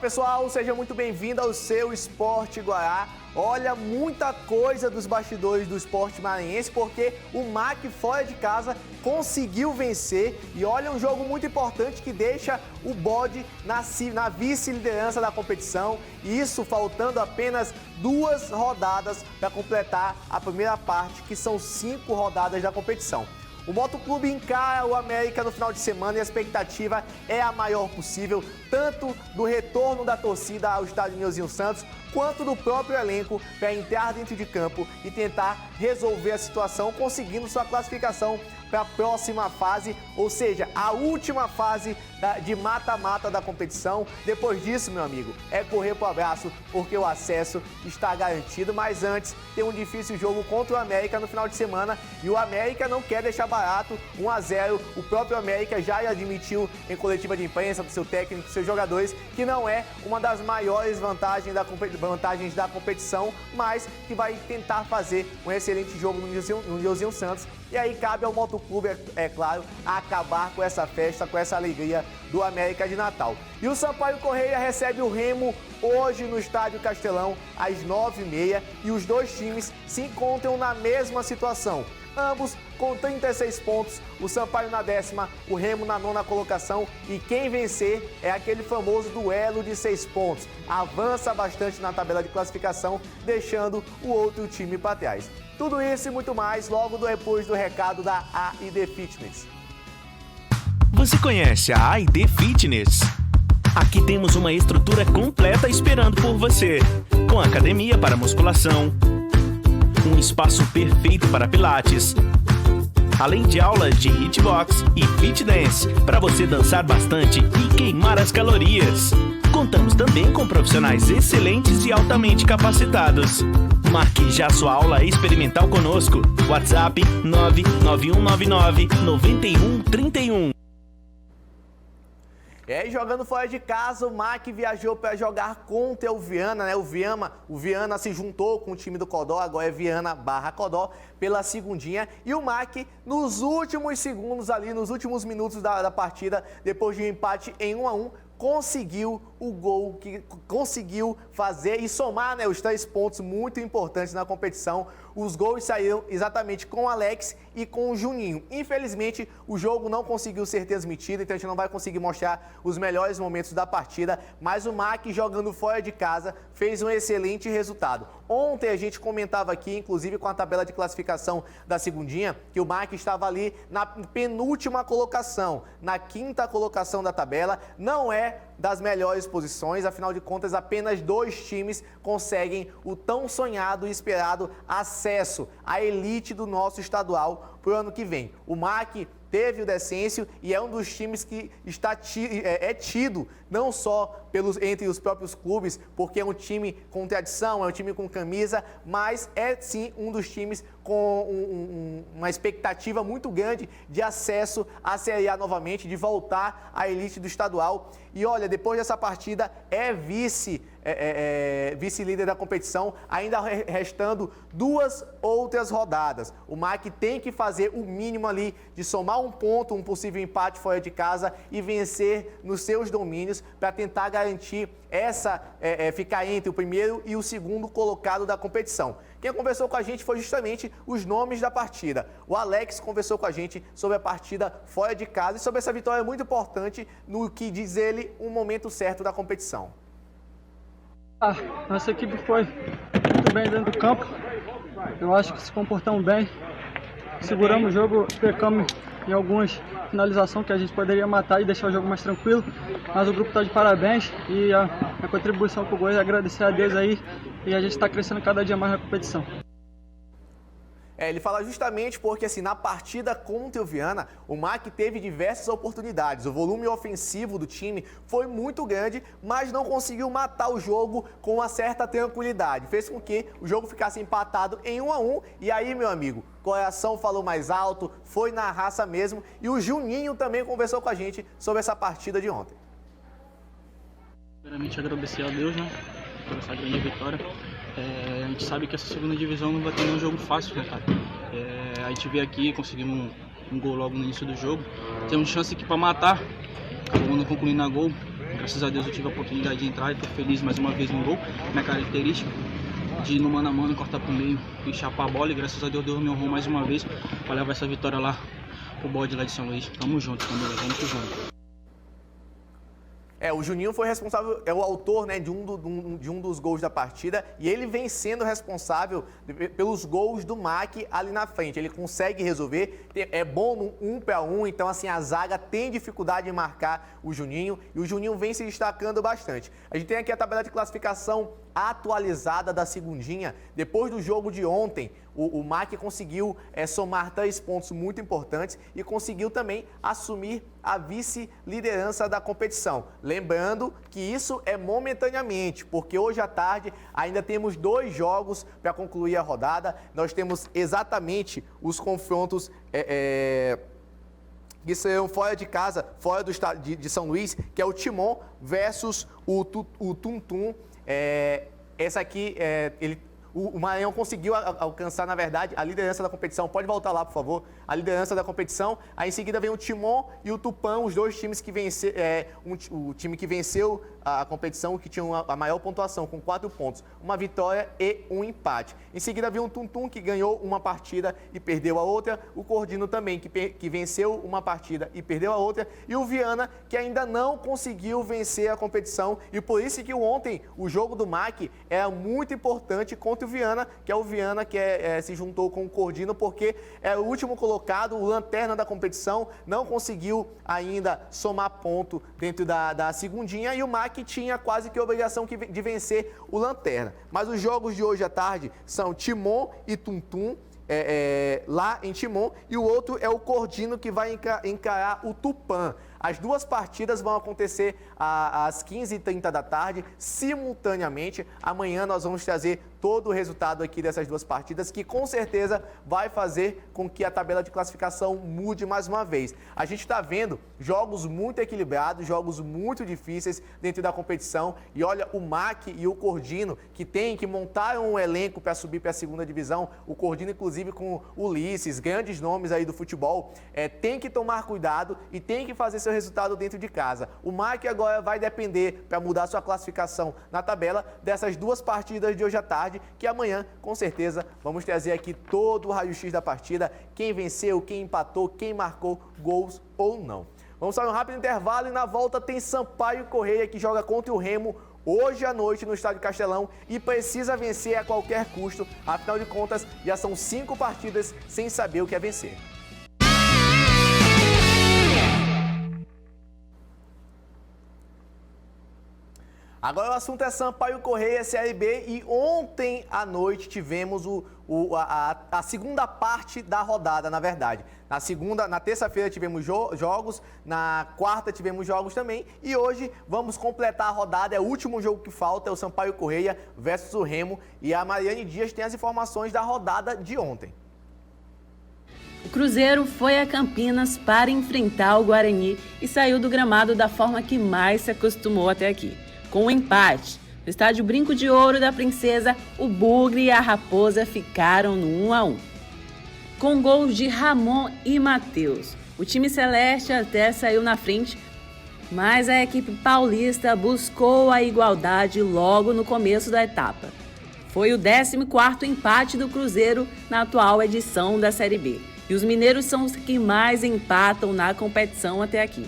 pessoal, seja muito bem-vindo ao seu Esporte Guará. Olha, muita coisa dos bastidores do esporte maranhense, porque o MAC fora de casa conseguiu vencer. E olha, um jogo muito importante que deixa o bode na vice-liderança da competição. Isso faltando apenas 2 rodadas para completar a primeira parte, que são 5 rodadas da competição. O Motoclube encara o América no final de semana e a expectativa é a maior possível, tanto do retorno da torcida ao estádio Nilzinho Santos, quanto do próprio elenco para entrar dentro de campo e tentar resolver a situação, conseguindo sua classificação para a próxima fase, ou seja, a última fase de mata-mata da competição. Depois disso, meu amigo, é correr pro abraço, porque o acesso está garantido. Mas antes, tem um difícil jogo contra o América no final de semana e o América não quer deixar barato. 1-0, o próprio América já admitiu em coletiva de imprensa do seu técnico, dos seus jogadores, que não é uma das maiores vantagens da competição, mas que vai tentar fazer um excelente jogo no Nilzinho Santos. E aí cabe ao Motoclube, é claro, acabar com essa festa, com essa alegria do América de Natal. E o Sampaio Corrêa recebe o Remo hoje no Estádio Castelão, às 9h30, e os dois times se encontram na mesma situação. Ambos com 36 pontos, o Sampaio na 10ª, o Remo na 9ª colocação, e quem vencer é aquele famoso duelo de 6 pontos. Avança bastante na tabela de classificação, deixando o outro time para trás. Tudo isso e muito mais logo depois do recado da AID Fitness. Você conhece a AID Fitness? Aqui temos uma estrutura completa esperando por você, com academia para musculação, um espaço perfeito para pilates, além de aulas de hitbox e fit dance para você dançar bastante e queimar as calorias. Contamos também com profissionais excelentes e altamente capacitados. Marque já sua aula experimental conosco. WhatsApp 99199-9131. E aí, jogando fora de casa, o MAC viajou para jogar contra o Viana, né? O Viana se juntou com o time do Codó, agora é Viana/Codó, pela segundinha. E o MAC, nos últimos segundos ali, nos últimos minutos da partida, depois de um empate em 1-1, conseguiu o gol, que conseguiu fazer e somar, né, os 3 pontos muito importantes na competição. Os gols saíram exatamente com o Alex e com o Juninho. Infelizmente, o jogo não conseguiu ser transmitido, então a gente não vai conseguir mostrar os melhores momentos da partida, mas o MAC, jogando fora de casa, fez um excelente resultado. Ontem a gente comentava aqui, inclusive com a tabela de classificação da segundinha, que o MAC estava ali na penúltima colocação, na 5ª colocação da tabela. Não é das melhores posições, afinal de contas, apenas 2 times conseguem o tão sonhado e esperado acesso à elite do nosso estadual para o ano que vem. O MAC teve o Decêncio e é um dos times que é tido não só entre os próprios clubes, porque é um time com tradição, é um time com camisa, mas é sim um dos times com uma expectativa muito grande de acesso à Série A novamente, de voltar à elite do estadual. E olha, depois dessa partida é vice-líder da competição, ainda restando 2 outras rodadas. O MAC tem que fazer o mínimo ali de somar um ponto, um possível empate fora de casa e vencer nos seus domínios para tentar garantir ficar entre o primeiro e o segundo colocado da competição. Quem conversou com a gente foi justamente os nomes da partida. O Alex conversou com a gente sobre a partida fora de casa e sobre essa vitória muito importante no que diz ele um momento certo da competição. Nossa equipe foi muito bem dentro do campo. Eu acho que se comportamos bem. Seguramos o jogo, pecamos em algumas finalizações que a gente poderia matar e deixar o jogo mais tranquilo. Mas o grupo está de parabéns e a contribuição para o gol é agradecer a Deus aí. E a gente está crescendo cada dia mais na competição. Ele fala justamente porque, assim, na partida contra o Viana, o MAC teve diversas oportunidades. O volume ofensivo do time foi muito grande, mas não conseguiu matar o jogo com uma certa tranquilidade. Fez com que o jogo ficasse empatado em 1-1. E aí, meu amigo, o coração falou mais alto, foi na raça mesmo. E o Juninho também conversou com a gente sobre essa partida de ontem. Primeiramente, agradecer a Deus, né, por essa grande vitória. A gente sabe que essa segunda divisão não vai ter nenhum jogo fácil, né, cara? A gente veio aqui, conseguimos um gol logo no início do jogo. Temos chance aqui para matar, acabamos não concluindo a gol. Graças a Deus eu tive a oportunidade de entrar e tô feliz mais uma vez no gol. Minha característica de ir no mano a mano, cortar pro meio e chapar a bola, e graças a Deus Deus me honrou mais uma vez para levar essa vitória lá pro bode lá de São Luís. Tamo junto, família, vamos junto. O Juninho foi responsável, é o autor, né, de um dos gols da partida, e ele vem sendo responsável pelos gols do MAC ali na frente. Ele consegue resolver, é bom no 1 para 1, então assim a zaga tem dificuldade em marcar o Juninho, e o Juninho vem se destacando bastante. A gente tem aqui a tabela de classificação atualizada da segundinha. Depois do jogo de ontem, o MAC conseguiu somar 3 pontos muito importantes e conseguiu também assumir a vice-liderança da competição. Lembrando que isso é momentaneamente, porque hoje à tarde ainda temos 2 jogos para concluir a rodada. Nós temos exatamente os confrontos que serão fora de casa, fora do estado de São Luís, que é o Timon versus o Tum-Tum. Essa aqui, o Maranhão conseguiu alcançar, na verdade, a liderança da competição. Pode voltar lá, por favor. A liderança da competição. Aí, em seguida, vem o Timon e o Tupã, os dois times que venceram. O time que venceu a competição, que tinha a maior pontuação, com 4 pontos. Uma vitória e um empate. Em seguida, vem o Tum-Tum, que ganhou uma partida e perdeu a outra. O Cordino também, que venceu uma partida e perdeu a outra. E o Viana, que ainda não conseguiu vencer a competição. E por isso que ontem, o jogo do MAC era muito importante contra o Viana, que é o Viana que se juntou com o Cordino, porque é o último colocado, o lanterna da competição, não conseguiu ainda somar ponto dentro da segundinha, e o MAC tinha quase que a obrigação de vencer o lanterna. Mas os jogos de hoje à tarde são Timon e Tum-Tum, lá em Timon, e o outro é o Cordino, que vai encarar o Tupã. As 2 partidas vão acontecer às 15h30 da tarde, simultaneamente. Amanhã nós vamos trazer todo o resultado aqui dessas 2 partidas, que com certeza vai fazer com que a tabela de classificação mude mais uma vez. A gente está vendo jogos muito equilibrados, jogos muito difíceis dentro da competição. E olha, o MAC e o Cordino, que montaram um elenco para subir para a segunda divisão, o Cordino inclusive com o Ulisses, grandes nomes aí do futebol, tem que tomar cuidado e tem que fazer seu resultado dentro de casa. O MAC agora vai depender, para mudar sua classificação na tabela, dessas 2 partidas de hoje à tarde, que amanhã, com certeza, vamos trazer aqui todo o raio-x da partida, quem venceu, quem empatou, quem marcou gols ou não. Vamos para um rápido intervalo e na volta tem Sampaio Corrêa, que joga contra o Remo hoje à noite no Estádio Castelão e precisa vencer a qualquer custo. Afinal de contas, já são 5 partidas sem saber o que é vencer. Agora o assunto é Sampaio Corrêa, Série B, e ontem à noite tivemos a segunda parte da rodada, na verdade. Na terça-feira tivemos jogos, na quarta tivemos jogos também, e hoje vamos completar a rodada, é o último jogo que falta, é o Sampaio Corrêa versus o Remo, e a Mariane Dias tem as informações da rodada de ontem. O Cruzeiro foi a Campinas para enfrentar o Guarani e saiu do gramado da forma que mais se acostumou até aqui, com um empate. No estádio Brinco de Ouro da Princesa, o Bugre e a Raposa ficaram no 1-1. Com gols de Ramon e Matheus, o time celeste até saiu na frente, mas a equipe paulista buscou a igualdade logo no começo da etapa. Foi o 14º empate do Cruzeiro na atual edição da Série B, e os mineiros são os que mais empatam na competição até aqui.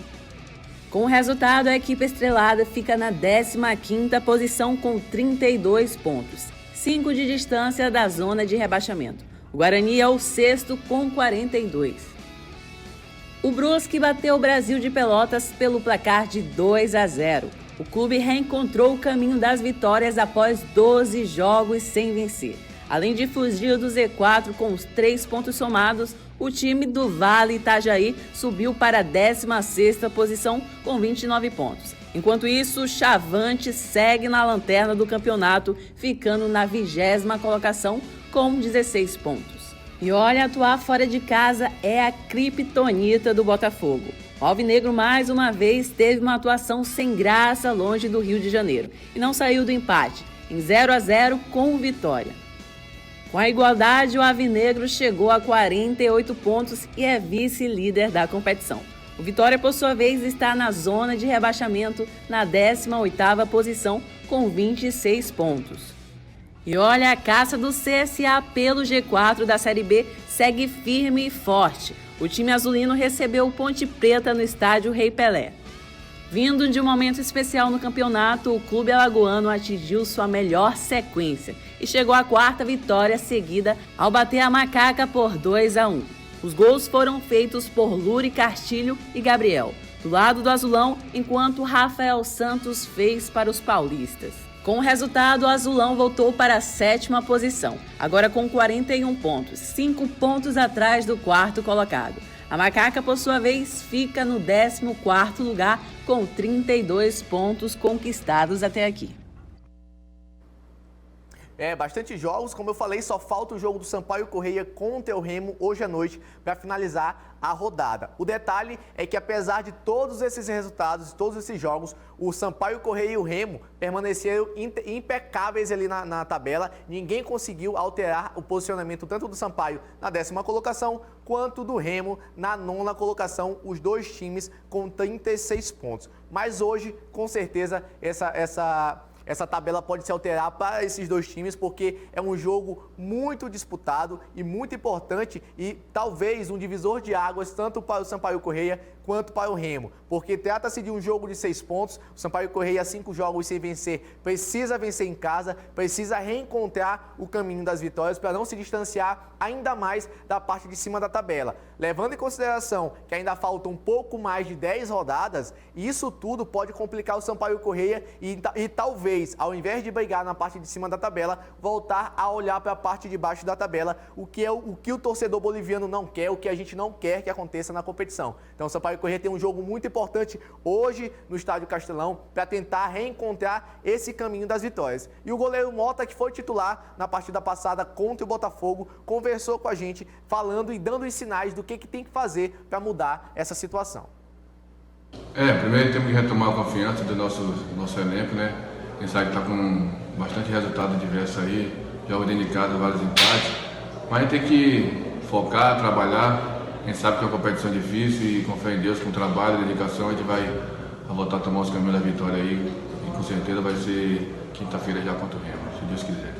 Com o resultado, a equipe estrelada fica na 15ª posição com 32 pontos, 5 de distância da zona de rebaixamento. O Guarani é o 6º com 42. O Brusque bateu o Brasil de Pelotas pelo placar de 2-0. O clube reencontrou o caminho das vitórias após 12 jogos sem vencer. Além de fugir do Z4 com os 3 pontos somados, o time do Vale Itajaí subiu para a 16ª posição com 29 pontos. Enquanto isso, o Chavante segue na lanterna do campeonato, ficando na 20ª colocação com 16 pontos. E olha, atuar fora de casa é a criptonita do Botafogo. O Alvinegro, mais uma vez, teve uma atuação sem graça longe do Rio de Janeiro e não saiu do empate, em 0-0 com o Vitória. Com a igualdade, o Alvinegro chegou a 48 pontos e é vice-líder da competição. O Vitória, por sua vez, está na zona de rebaixamento, na 18ª posição, com 26 pontos. E olha, a caça do CSA pelo G4 da Série B segue firme e forte. O time azulino recebeu o Ponte Preta no estádio Rei Pelé. Vindo de um momento especial no campeonato, o clube alagoano atingiu sua melhor sequência e chegou à 4ª vitória seguida ao bater a Macaca por 2-1. Os gols foram feitos por Luri Castilho e Gabriel, do lado do azulão, enquanto Rafael Santos fez para os paulistas. Com o resultado, o azulão voltou para a 7ª posição, agora com 41 pontos, 5 pontos atrás do 4º colocado. A Macaca, por sua vez, fica no 14º lugar com 32 pontos conquistados até aqui. Bastante jogos, como eu falei, só falta o jogo do Sampaio Corrêa contra o Remo hoje à noite para finalizar a rodada. O detalhe é que apesar de todos esses resultados, todos esses jogos, o Sampaio Corrêa e o Remo permaneceram impecáveis ali na tabela. Ninguém conseguiu alterar o posicionamento tanto do Sampaio na 10ª colocação quanto do Remo na 9ª colocação, os dois times com 36 pontos. Mas hoje, com certeza, essa tabela pode se alterar para esses dois times, porque é um jogo muito disputado e muito importante e talvez um divisor de águas tanto para o Sampaio Corrêa quanto para o Remo, porque trata-se de um jogo de 6 pontos, o Sampaio Corrêa 5 jogos sem vencer, precisa vencer em casa, precisa reencontrar o caminho das vitórias para não se distanciar ainda mais da parte de cima da tabela. Levando em consideração que ainda faltam um pouco mais de 10 rodadas, isso tudo pode complicar o Sampaio Corrêa e talvez, ao invés de brigar na parte de cima da tabela, voltar a olhar para a parte de baixo da tabela, o que o torcedor boliviano não quer, o que a gente não quer que aconteça na competição. Então o Sampaio Corrêa tem um jogo muito importante hoje no Estádio Castelão para tentar reencontrar esse caminho das vitórias. E o goleiro Mota, que foi titular na partida passada contra o Botafogo, conversou com a gente, falando e dando os sinais do que tem que fazer para mudar essa situação. Primeiro temos que retomar a confiança do nosso elenco, né? A gente sabe que está com bastante resultado diverso aí, jogos dentro de casa, vários empates, mas a gente tem que focar, trabalhar. A gente sabe que é uma competição difícil e com fé em Deus, com trabalho, dedicação, a gente vai voltar a tomar os caminhos da vitória aí e com certeza vai ser quinta-feira já contra o Remo, se Deus quiser.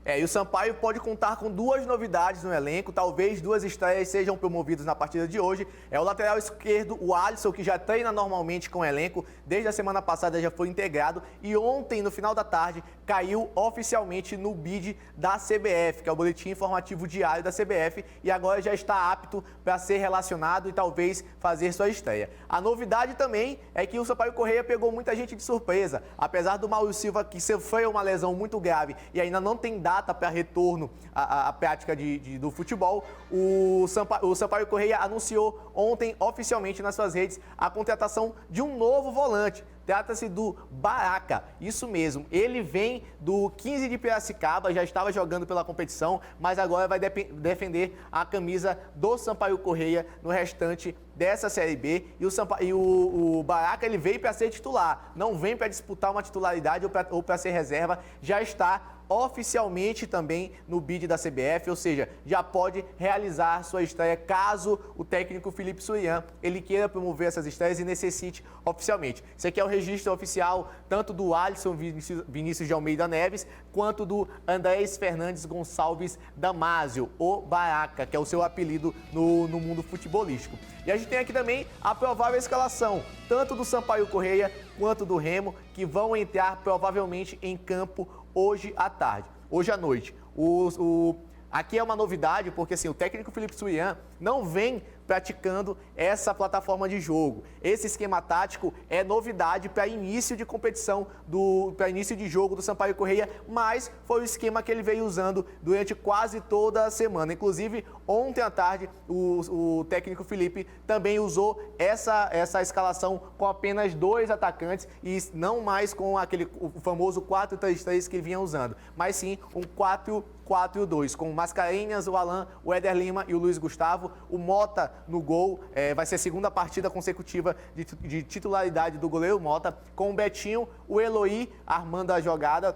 E o Sampaio pode contar com 2 novidades no elenco, talvez 2 estreias sejam promovidas na partida de hoje. É o lateral esquerdo, o Alisson, que já treina normalmente com o elenco, desde a semana passada já foi integrado e ontem, no final da tarde, caiu oficialmente no BID da CBF, que é o Boletim Informativo Diário da CBF, e agora já está apto para ser relacionado e talvez fazer sua estreia. A novidade também é que o Sampaio Corrêa pegou muita gente de surpresa, apesar do Mauro Silva, que sofreu uma lesão muito grave e ainda não tem data para retorno à prática do futebol, o Sampaio Corrêa anunciou ontem oficialmente nas suas redes a contratação de um novo volante. Trata-se do Baraca, isso mesmo, ele vem do 15 de Piracicaba, já estava jogando pela competição, mas agora vai defender a camisa do Sampaio Corrêa no restante dessa Série B. E o Baraca, ele veio para ser titular, não vem para disputar uma titularidade ou para ser reserva, já está oficialmente também no BID da CBF, ou seja, já pode realizar sua estreia caso o técnico Felipe Surian ele queira promover essas estreias e necessite oficialmente. Isso aqui é o registro oficial tanto do Alisson Vinícius de Almeida Neves quanto do Andrés Fernandes Gonçalves Damásio, o Baraca, que é o seu apelido no mundo futebolístico. E a gente tem aqui também a provável escalação, tanto do Sampaio Corrêa quanto do Remo, que vão entrar provavelmente em campo hoje à tarde, hoje à noite. Aqui é uma novidade, porque assim, o técnico Felipe Surian não vem praticando essa plataforma de jogo. Esse esquema tático é novidade para início de competição, para início de jogo do Sampaio Corrêa, mas foi o esquema que ele veio usando durante quase toda a semana. Inclusive, ontem à tarde, o técnico Felipe também usou essa escalação com apenas 2 atacantes e não mais com o famoso 4-3-3 que ele vinha usando, mas sim um 4-4-2, com o Mascarenhas, o Alan, o Éder Lima e o Luiz Gustavo, o Mota no gol, vai ser a segunda partida consecutiva de titularidade do goleiro Mota, com o Betinho, o Eloy armando a jogada,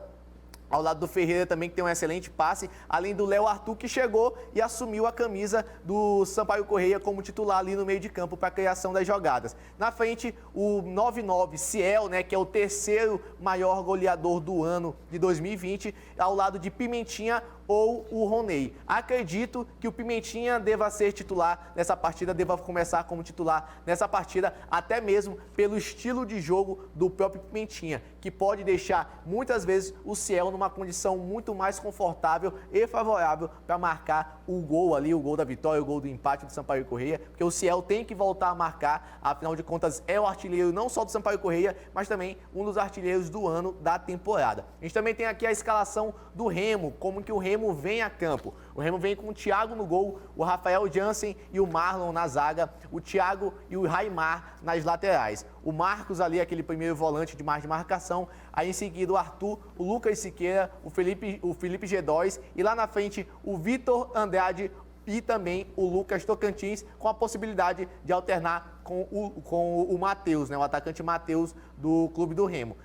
ao lado do Ferreira também, que tem um excelente passe, além do Léo Arthur, que chegou e assumiu a camisa do Sampaio Corrêa como titular ali no meio de campo para a criação das jogadas. Na frente, o 9-9 Ciel, né, que é o terceiro maior goleador do ano de 2020, ao lado de Pimentinha ou o Roney. Acredito que o Pimentinha deva ser titular nessa partida, deva começar como titular nessa partida, até mesmo pelo estilo de jogo do próprio Pimentinha, que pode deixar muitas vezes o Ciel numa condição muito mais confortável e favorável para marcar o gol ali, o gol da vitória, o gol do empate do Sampaio Corrêa, porque o Ciel tem que voltar a marcar, afinal de contas é o artilheiro não só do Sampaio Corrêa, mas também um dos artilheiros do ano da temporada. A gente também tem aqui a escalação do Remo, como que o Remo vem a campo. O Remo vem com o Thiago no gol, o Rafael Jansen e o Marlon na zaga, o Thiago e o Raimar nas laterais. O Marcos ali, aquele primeiro volante de mais de marcação, aí em seguida o Arthur, o Lucas Siqueira, o Felipe G2 e lá na frente o Vitor Andrade e também o Lucas Tocantins, com a possibilidade de alternar com o Matheus, né, o atacante Matheus do Clube do Remo.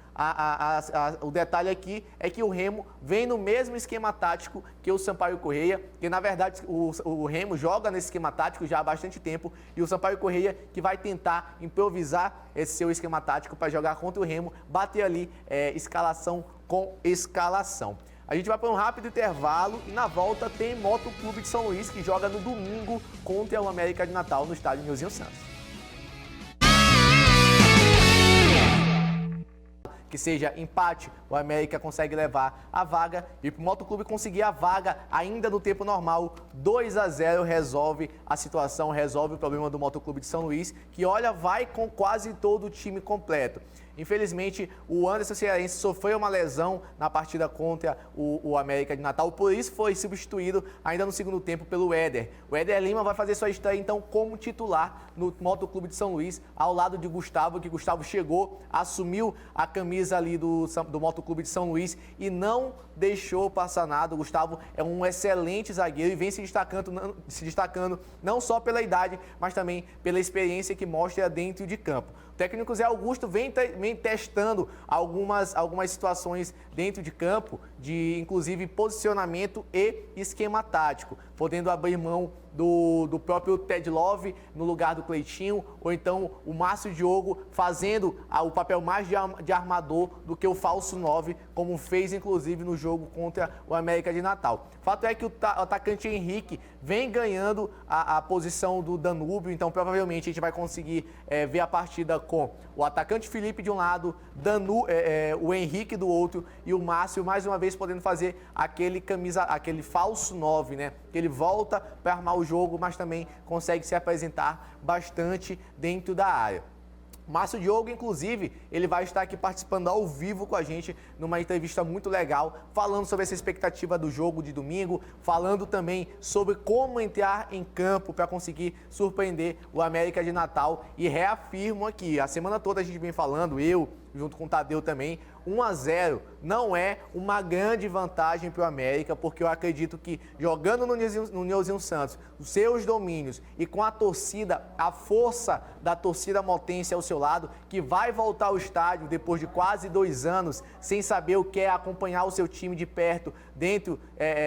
O detalhe aqui é que o Remo vem no mesmo esquema tático que o Sampaio Corrêa, que na verdade o Remo joga nesse esquema tático já há bastante tempo, e o Sampaio Corrêa que vai tentar improvisar esse seu esquema tático para jogar contra o Remo, bater ali escalação com escalação. A gente vai para um rápido intervalo e na volta tem Moto Clube de São Luís, que joga no domingo contra o América de Natal no estádio Nilzinho Santos. Que seja empate, o América consegue levar a vaga e para o Motoclube conseguir a vaga ainda no tempo normal, 2-0 resolve a situação, resolve o problema do Motoclube de São Luís, que olha, vai com quase todo o time completo. Infelizmente, o Anderson Cearense sofreu uma lesão na partida contra o América de Natal, por isso foi substituído ainda no segundo tempo pelo Éder. O Éder Lima vai fazer sua estreia, então, como titular no Motoclube de São Luís, ao lado de Gustavo, que Gustavo chegou, assumiu a camisa ali do Motoclube de São Luís e não deixou passar nada. O Gustavo é um excelente zagueiro e vem se destacando não só pela idade, mas também pela experiência que mostra dentro de campo. O técnico Zé Augusto vem testando algumas situações dentro de campo, de inclusive posicionamento e esquema tático, podendo abrir mão do próprio Ted Love no lugar do Cleitinho, ou então o Márcio Diogo fazendo o papel mais de armador do que o falso 9, como fez inclusive no jogo contra o América de Natal. Fato é que o atacante Henrique vem ganhando a posição do Danúbio, então provavelmente a gente vai conseguir ver a partida com o atacante Felipe de um lado, o Henrique do outro e o Márcio mais uma vez podendo fazer aquele falso 9, né? Que ele volta para armar o jogo, mas também consegue se apresentar bastante dentro da área. Márcio Diogo, inclusive, ele vai estar aqui participando ao vivo com a gente numa entrevista muito legal, falando sobre essa expectativa do jogo de domingo, falando também sobre como entrar em campo para conseguir surpreender o América de Natal. E reafirmo aqui, a semana toda a gente vem falando, eu junto com o Tadeu também, 1-0 não é uma grande vantagem para o América, porque eu acredito que jogando no Nilzinho Santos, os seus domínios e com a torcida, a força da torcida motense ao seu lado, que vai voltar ao estádio depois de quase 2 anos, sem saber o que é acompanhar o seu time de perto, dentro,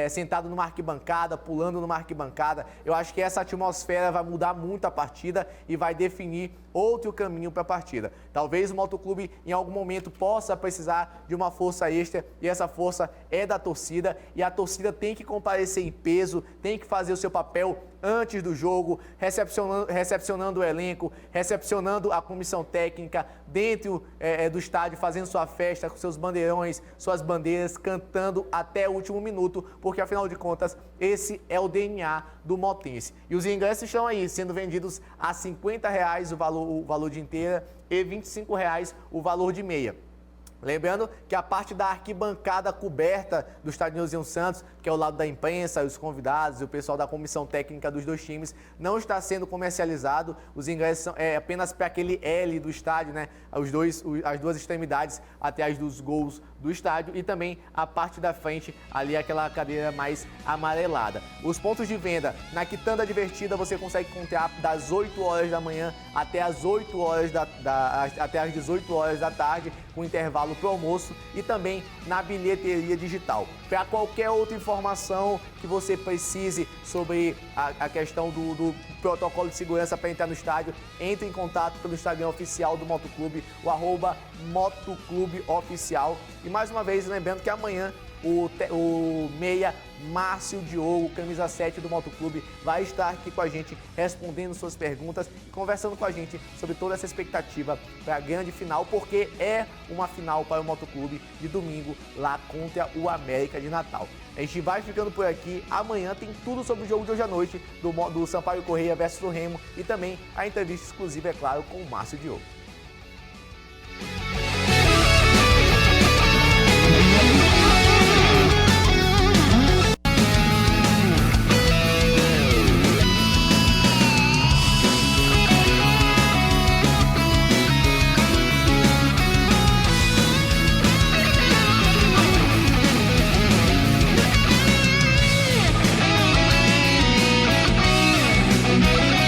sentado numa arquibancada, pulando numa arquibancada, eu acho que essa atmosfera vai mudar muito a partida e vai definir outro caminho para a partida. Talvez o Motoclube em algum momento possa precisar de uma força extra e essa força é da torcida e a torcida tem que comparecer em peso, tem que fazer o seu papel antes do jogo, recepcionando o elenco, recepcionando a comissão técnica dentro do estádio, fazendo sua festa com seus bandeirões, suas bandeiras, cantando até o último minuto, porque afinal de contas esse é o DNA do motense. E os ingressos estão aí sendo vendidos a R$ 50 o valor de inteira e R$ 25 o valor de meia. Lembrando que a parte da arquibancada coberta do estádio Nilzinho Santos, que é o lado da imprensa, os convidados e o pessoal da comissão técnica dos dois times, não está sendo comercializado. Os ingressos são apenas para aquele L do estádio, né? As duas extremidades atrás dos gols do estádio e também a parte da frente, ali aquela cadeira mais amarelada. Os pontos de venda na Quitanda Divertida você consegue encontrar das 8 horas da manhã até as 18 horas da tarde. com intervalo pro almoço e também na bilheteria digital. Para qualquer outra informação que você precise sobre a questão do protocolo de segurança para entrar no estádio, entre em contato pelo Instagram oficial do Motoclube, o @motoclubeoficial. E mais uma vez, lembrando que amanhã o meia Márcio Diogo, camisa 7 do Motoclube, vai estar aqui com a gente respondendo suas perguntas e conversando com a gente sobre toda essa expectativa para a grande final, porque é uma final para o Motoclube de domingo lá contra o América de Natal. A gente vai ficando por aqui. Amanhã tem tudo sobre o jogo de hoje à noite do Sampaio Corrêa versus o Remo e também a entrevista exclusiva, é claro, com o Márcio Diogo.